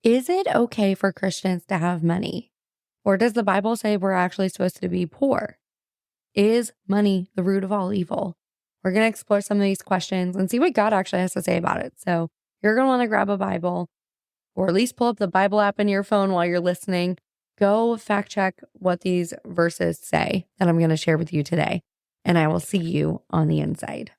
Is it okay for Christians to have money? Or does the Bible say we're actually supposed to be poor? Is money the root of all evil? We're going to explore some of these questions and see what God actually has to say about it. So you're going to want to grab a Bible or at least pull up the Bible app in your phone while you're listening. Go fact check what these verses say that I'm going to share with you today. And I will see you on the inside.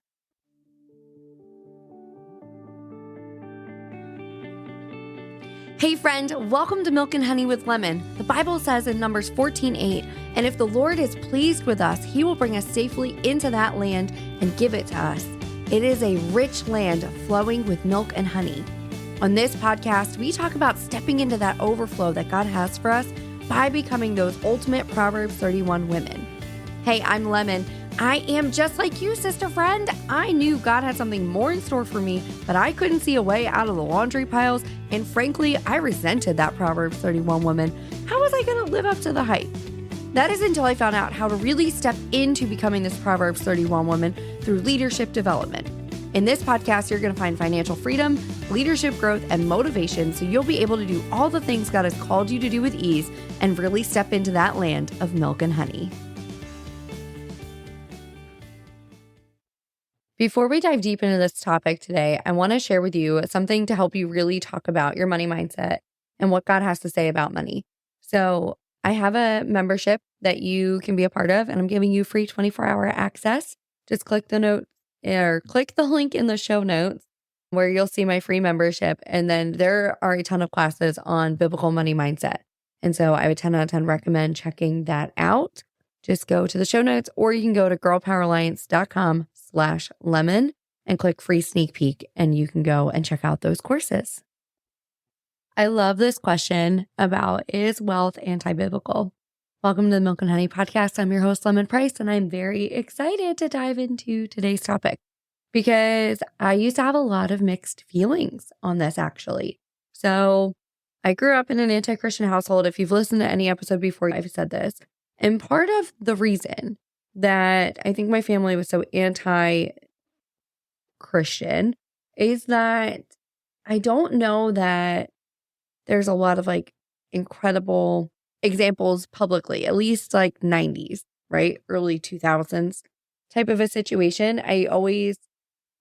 Hey friend, welcome to Milk and Honey with Lemon. The Bible says in Numbers 14:8, and if the Lord is pleased with us, he will bring us safely into that land and give it to us. It is a rich land flowing with milk and honey. On this podcast, we talk about stepping into that overflow that God has for us by becoming those ultimate Proverbs 31 women. Hey, I'm Lemon. I am just like you, sister friend. I knew God had something more in store for me, but I couldn't see a way out of the laundry piles. And frankly, I resented that Proverbs 31 woman. How was I going to live up to the hype? That is until I found out how to really step into becoming this Proverbs 31 woman through leadership development. In this podcast, you're going to find financial freedom, leadership growth, and motivation so you'll be able to do all the things God has called you to do with ease and really step into that land of milk and honey. Before we dive deep into this topic today, I want to share with you something to help you really talk about your money mindset and what God has to say about money. So I have a membership that you can be a part of, and I'm giving you free 24-hour access. Just click the link in the show notes where you'll see my free membership. And then there are a ton of classes on biblical money mindset. And so I would 10 out of 10 recommend checking that out. Just go to the show notes, or you can go to girlpoweralliance.com/lemon and click free sneak peek, and you can go and check out those courses. I love this question about, is wealth anti-biblical? Welcome to the Milk and Honey podcast. I'm your host, Lemon Price, and I'm very excited to dive into today's topic because I used to have a lot of mixed feelings on this, actually. So I grew up in an anti-Christian household. If you've listened to any episode before, I've said this. And part of the reason that I think my family was so anti-Christian is that I don't know that there's a lot of incredible examples publicly, at least 90s, right? Early 2000s type of a situation.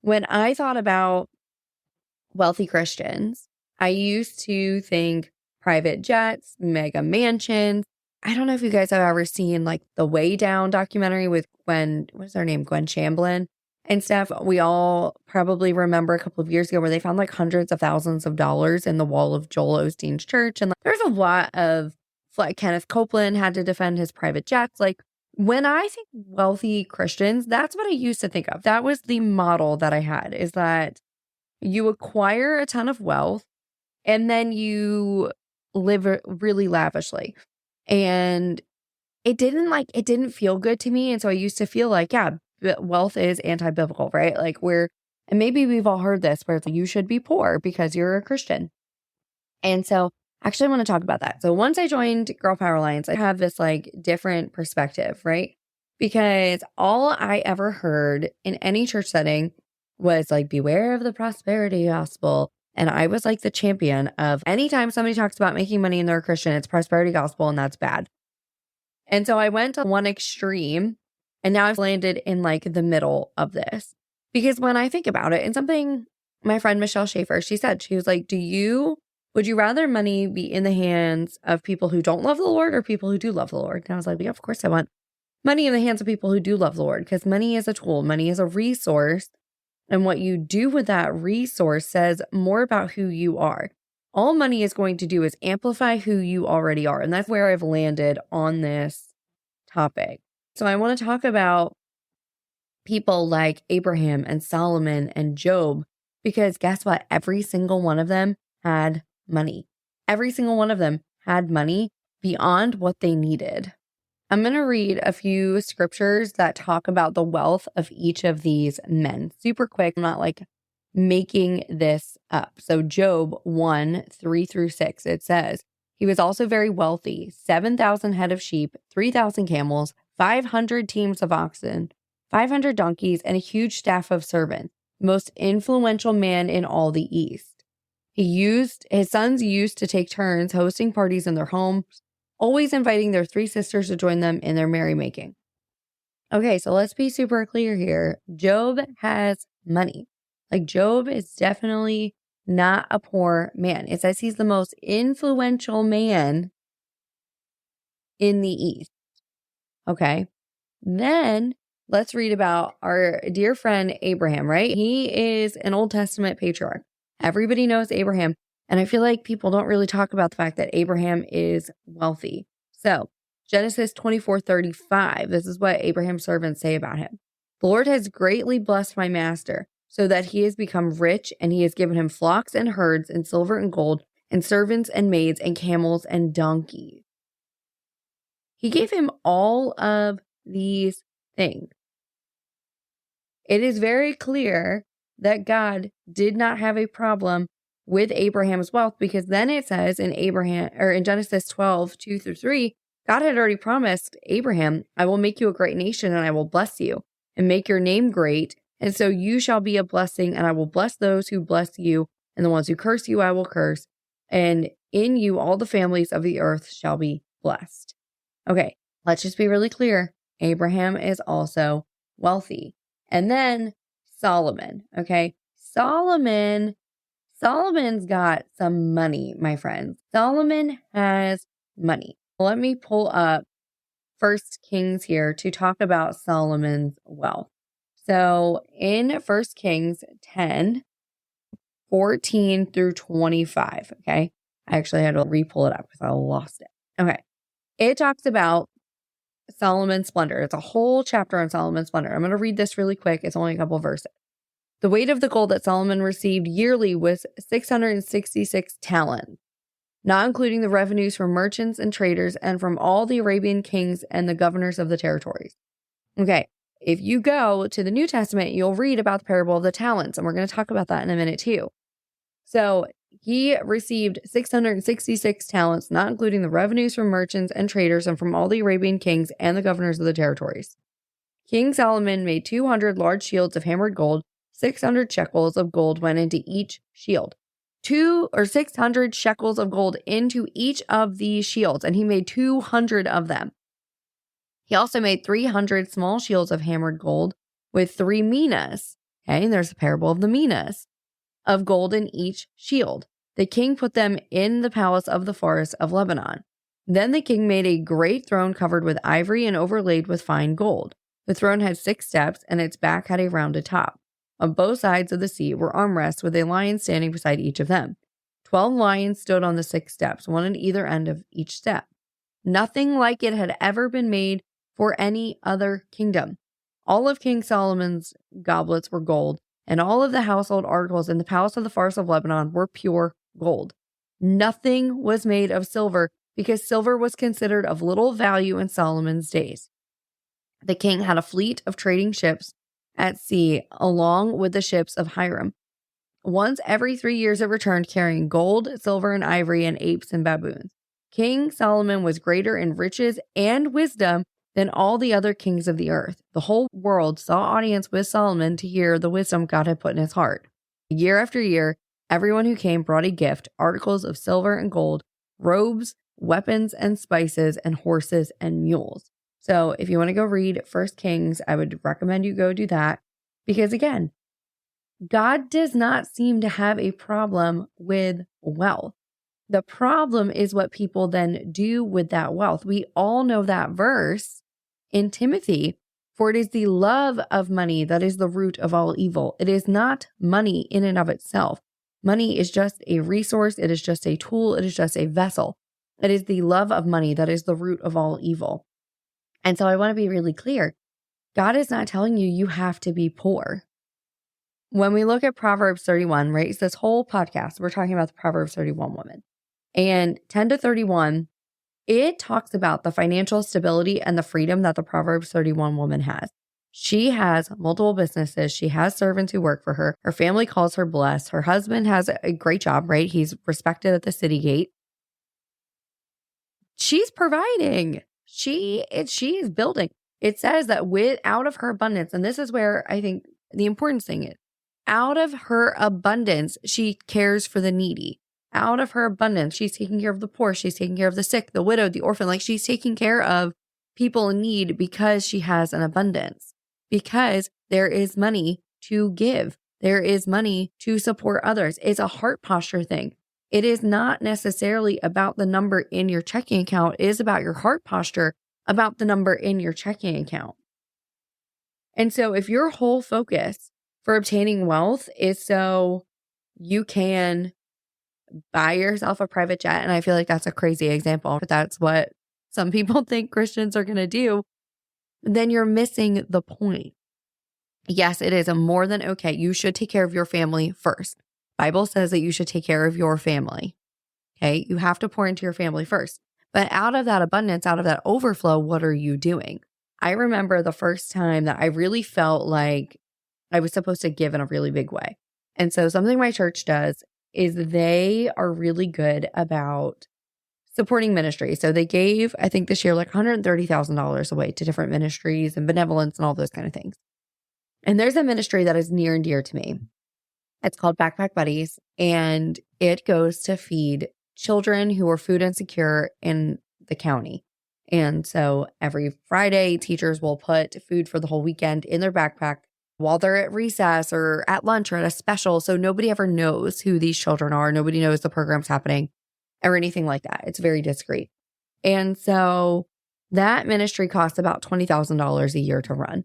When I thought about wealthy Christians, I used to think private jets, mega mansions. I don't know if you guys have ever seen the Way Down documentary with Gwen Shamblin and stuff. We all probably remember a couple of years ago where they found hundreds of thousands of dollars in the wall of Joel Osteen's church. And there's a lot of, Kenneth Copeland had to defend his private jets. When I think wealthy Christians, that's what I used to think of. That was the model that I had, is that you acquire a ton of wealth and then you live really lavishly. And it didn't feel good to me. And so I used to feel wealth is anti-biblical, right? And maybe we've all heard this where it's you should be poor because you're a Christian. And so actually I want to talk about that. So once I joined Girl Power Alliance, I have this different perspective, right? Because all I ever heard in any church setting was beware of the prosperity gospel. And I was the champion of anytime somebody talks about making money and they're a Christian, it's prosperity gospel and that's bad. And so I went to one extreme and now I've landed in the middle of this. Because when I think about it, and something my friend Michelle Schaefer, she said, she was would you rather money be in the hands of people who don't love the Lord or people who do love the Lord? And I was yeah, of course I want money in the hands of people who do love the Lord, because money is a tool, money is a resource. And what you do with that resource says more about who you are. All money is going to do is amplify who you already are. And that's where I've landed on this topic. So I want to talk about people like Abraham and Solomon and Job, because guess what? Every single one of them had money. Every single one of them had money beyond what they needed. I'm going to read a few scriptures that talk about the wealth of each of these men. Super quick. I'm not making this up. So Job 1:3-6, it says, he was also very wealthy, 7,000 head of sheep, 3,000 camels, 500 teams of oxen, 500 donkeys, and a huge staff of servants, most influential man in all the East. His sons used to take turns hosting parties in their homes, always inviting their 3 sisters to join them in their merrymaking. Okay, so let's be super clear here. Job has money. Like, Job is definitely not a poor man. It says he's the most influential man in the East. Okay. Then let's read about our dear friend Abraham, right? He is an Old Testament patriarch. Everybody knows Abraham. And I feel like people don't really talk about the fact that Abraham is wealthy. So Genesis 24:35, this is what Abraham's servants say about him. The Lord has greatly blessed my master, so that he has become rich, and he has given him flocks and herds and silver and gold and servants and maids and camels and donkeys. He gave him all of these things. It is very clear that God did not have a problem with Abraham's wealth, because then it says in Genesis 12:2-3, God had already promised Abraham, I will make you a great nation and I will bless you and make your name great. And so you shall be a blessing, and I will bless those who bless you, and the ones who curse you, I will curse. And in you, all the families of the earth shall be blessed. Okay, let's just be really clear. Abraham is also wealthy. And then Solomon, okay? Solomon's got some money, my friends. Solomon has money. Let me pull up 1 Kings here to talk about Solomon's wealth. So in 1 Kings 10:14-25, okay? I actually had to re-pull it up because I lost it. Okay. It talks about Solomon's splendor. It's a whole chapter on Solomon's splendor. I'm going to read this really quick. It's only a couple of verses. The weight of the gold that Solomon received yearly was 666 talents, not including the revenues from merchants and traders and from all the Arabian kings and the governors of the territories. Okay, if you go to the New Testament, you'll read about the parable of the talents, and we're going to talk about that in a minute too. So he received 666 talents, not including the revenues from merchants and traders and from all the Arabian kings and the governors of the territories. King Solomon made 200 large shields of hammered gold. 600 shekels of gold went into each shield. 600 shekels of gold into each of these shields, and he made 200 of them. He also made 300 small shields of hammered gold with 3 minas. Okay, and there's a parable of the minas of gold in each shield. The king put them in the palace of the forest of Lebanon. Then the king made a great throne covered with ivory and overlaid with fine gold. The throne had 6 steps, and its back had a rounded top. On both sides of the seat were armrests with a lion standing beside each of them. 12 lions stood on the 6 steps, one at either end of each step. Nothing like it had ever been made for any other kingdom. All of King Solomon's goblets were gold, and all of the household articles in the palace of the forest of Lebanon were pure gold. Nothing was made of silver, because silver was considered of little value in Solomon's days. The king had a fleet of trading ships at sea, along with the ships of Hiram. Once every 3 years it returned, carrying gold, silver, and ivory, and apes and baboons. King Solomon was greater in riches and wisdom than all the other kings of the earth. The whole world saw audience with Solomon to hear the wisdom God had put in his heart. Year after year, everyone who came brought a gift, articles of silver and gold, robes, weapons and spices, and horses and mules. So if you want to go read 1 Kings, I would recommend you go do that. Because again, God does not seem to have a problem with wealth. The problem is what people then do with that wealth. We all know that verse in Timothy, for it is the love of money that is the root of all evil. It is not money in and of itself. Money is just a resource. It is just a tool. It is just a vessel. It is the love of money that is the root of all evil. And so I want to be really clear. God is not telling you you have to be poor. When we look at Proverbs 31, right, it's this whole podcast, we're talking about the Proverbs 31 woman. And 10-31, it talks about the financial stability and the freedom that the Proverbs 31 woman has. She has multiple businesses. She has servants who work for her. Her family calls her blessed. Her husband has a great job, right? He's respected at the city gate. She's providing. She is building. It says that out of her abundance, and this is where I think the important thing is, Out of her abundance, she cares for the needy. Out of her abundance, she's taking care of the poor. She's taking care of the sick, the widow, the orphan. Like she's taking care of people in need because she has an abundance, because there is money to give. There is money to support others. It's a heart posture thing. It is not necessarily about the number in your checking account. It is about your heart posture, about the number in your checking account. And so if your whole focus for obtaining wealth is so you can buy yourself a private jet, and I feel like that's a crazy example, but that's what some people think Christians are going to do, then you're missing the point. Yes, it is a more than okay. You should take care of your family first. Bible says that you should take care of your family. Okay. You have to pour into your family first. But out of that abundance, out of that overflow, what are you doing? I remember the first time that I really felt like I was supposed to give in a really big way. And so something my church does is they are really good about supporting ministry. So they gave, I think this year, like $130,000 away to different ministries and benevolence and all those kind of things. And there's a ministry that is near and dear to me. It's called Backpack Buddies, and it goes to feed children who are food insecure in the county. And so every Friday, teachers will put food for the whole weekend in their backpack while they're at recess or at lunch or at a special. So nobody ever knows who these children are. Nobody knows the program's happening or anything like that. It's very discreet. And so that ministry costs about $20,000 a year to run.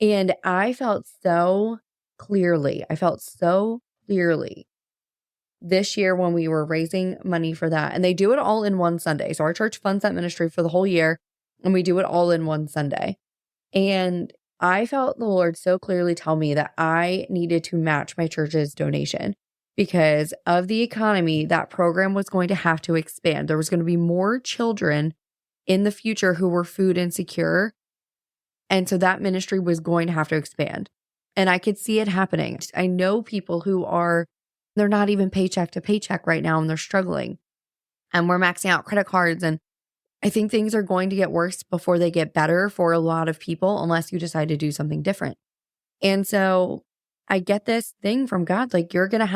And I felt so clearly this year when we were raising money for that. And they do it all in one Sunday. So our church funds that ministry for the whole year, and we do it all in one Sunday. And I felt the Lord so clearly tell me that I needed to match my church's donation because of the economy. That program was going to have to expand. There was going to be more children in the future who were food insecure. And so that ministry was going to have to expand. And I could see it happening. I know people who they're not even paycheck to paycheck right now, and they're struggling. And we're maxing out credit cards. And I think things are going to get worse before they get better for a lot of people, unless you decide to do something different. And so I get this thing from God, like you're going to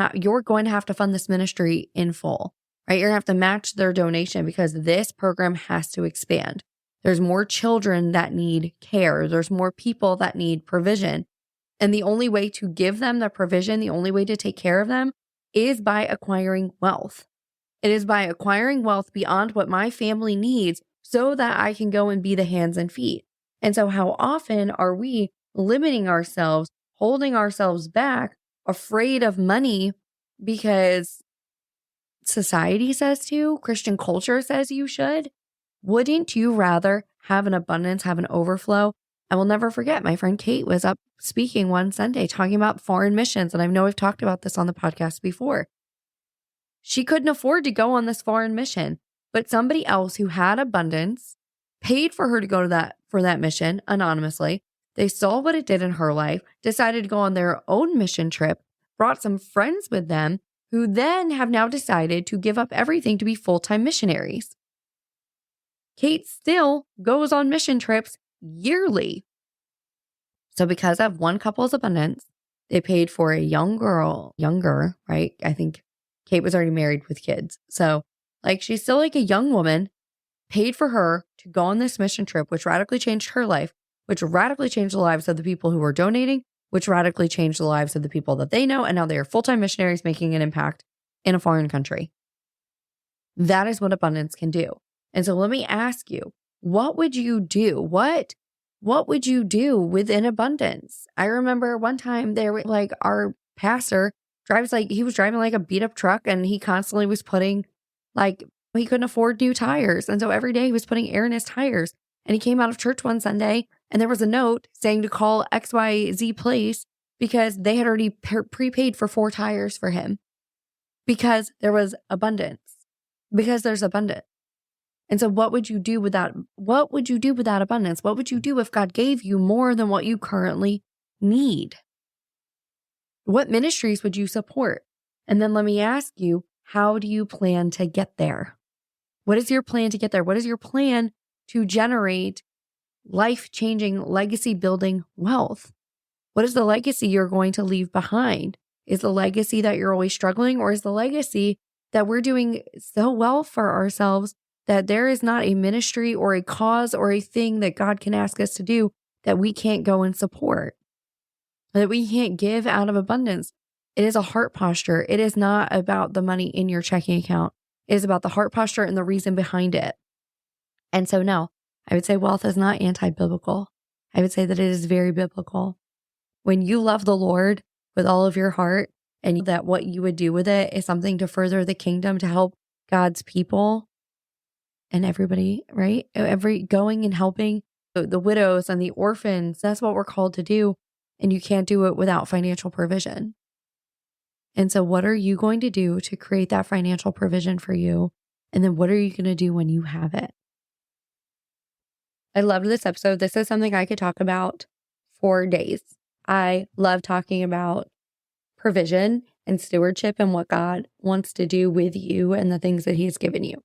have to fund this ministry in full, right? You're going to have to match their donation because this program has to expand. There's more children that need care. There's more people that need provision. And the only way to give them the provision, the only way to take care of them is by acquiring wealth. It is by acquiring wealth beyond what my family needs so that I can go and be the hands and feet. And so how often are we limiting ourselves, holding ourselves back, afraid of money because society says to, Christian culture says you should? Wouldn't you rather have an abundance, have an overflow? I will never forget, my friend Kate was up speaking one Sunday talking about foreign missions. And I know I've talked about this on the podcast before. She couldn't afford to go on this foreign mission, but somebody else who had abundance paid for her to go to that mission anonymously. They saw what it did in her life, decided to go on their own mission trip, brought some friends with them who then have now decided to give up everything to be full-time missionaries. Kate still goes on mission trips yearly. So because of one couple's abundance, they paid for a younger, right? I think Kate was already married with kids. So like she's still like a young woman, paid for her to go on this mission trip, which radically changed her life, which radically changed the lives of the people who were donating, which radically changed the lives of the people that they know. And now they are full-time missionaries making an impact in a foreign country. That is what abundance can do. And so let me ask you, what would you do? What would you do with an abundance? I remember one time there was like our pastor he was driving like a beat up truck, and he constantly was putting he couldn't afford new tires. And so every day he was putting air in his tires. And he came out of church one Sunday and there was a note saying to call XYZ place because they had already prepaid for 4 tires for him because there was abundance, because there's abundance. And so what would you do with that? What would you do with that abundance? What would you do if God gave you more than what you currently need? What ministries would you support? And then let me ask you, how do you plan to get there? What is your plan to get there? What is your plan to generate life-changing, legacy-building wealth? What is the legacy you're going to leave behind? Is the legacy that you're always struggling, or is the legacy that we're doing so well for ourselves that there is not a ministry or a cause or a thing that God can ask us to do that we can't go and support, that we can't give out of abundance? It is a heart posture. It is not about the money in your checking account. It is about the heart posture and the reason behind it. And so, no, I would say wealth is not anti-biblical. I would say that it is very biblical. When you love the Lord with all of your heart, and that what you would do with it is something to further the kingdom, to help God's people and everybody, right? Going and helping the widows and the orphans. That's what we're called to do. And you can't do it without financial provision. And so what are you going to do to create that financial provision for you? And then what are you going to do when you have it? I loved this episode. This is something I could talk about for days. I love talking about provision and stewardship and what God wants to do with you and the things that He's given you.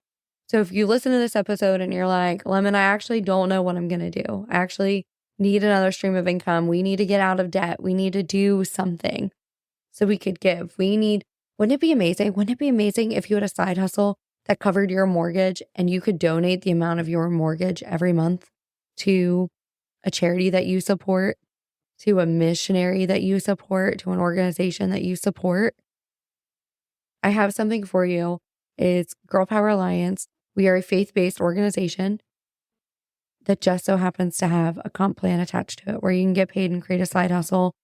So if you listen to this episode and you're like, Lemon, I actually don't know what I'm going to do. I actually need another stream of income. We need to get out of debt. We need to do something so we could give. Wouldn't it be amazing? Wouldn't it be amazing if you had a side hustle that covered your mortgage and you could donate the amount of your mortgage every month to a charity that you support, to a missionary that you support, to an organization that you support? I have something for you. It's Girl Power Alliance. We are a faith-based organization that just so happens to have a comp plan attached to it where you can get paid and create a side hustle.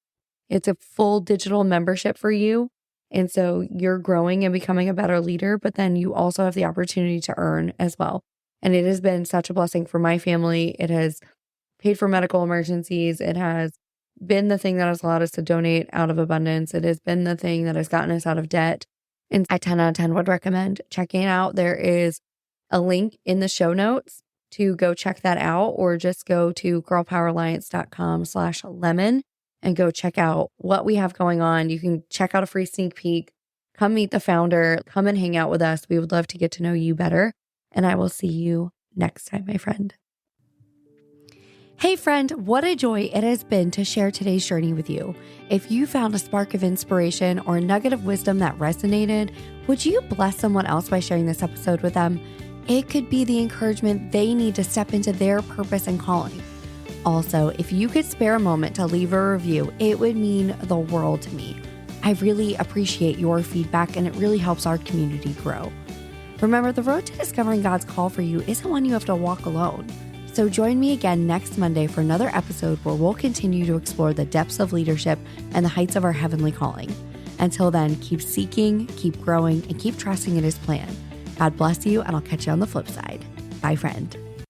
It's a full digital membership for you. And so you're growing and becoming a better leader, but then you also have the opportunity to earn as well. And it has been such a blessing for my family. It has paid for medical emergencies. It has been the thing that has allowed us to donate out of abundance. It has been the thing that has gotten us out of debt. And I 10 out of 10 would recommend checking it out. There is a link in the show notes to go check that out, or just go to girlpoweralliance.com/lemon and go check out what we have going on. You can check out a free sneak peek, come meet the founder, come and hang out with us. We would love to get to know you better. And I will see you next time, my friend. Hey friend, what a joy it has been to share today's journey with you. If you found a spark of inspiration or a nugget of wisdom that resonated, would you bless someone else by sharing this episode with them? It could be the encouragement they need to step into their purpose and calling. Also, if you could spare a moment to leave a review, it would mean the world to me. I really appreciate your feedback, and it really helps our community grow. Remember, the road to discovering God's call for you isn't one you have to walk alone. So join me again next Monday for another episode where we'll continue to explore the depths of leadership and the heights of our heavenly calling. Until then, keep seeking, keep growing, and keep trusting in His plan. God bless you, and I'll catch you on the flip side. Bye, friend.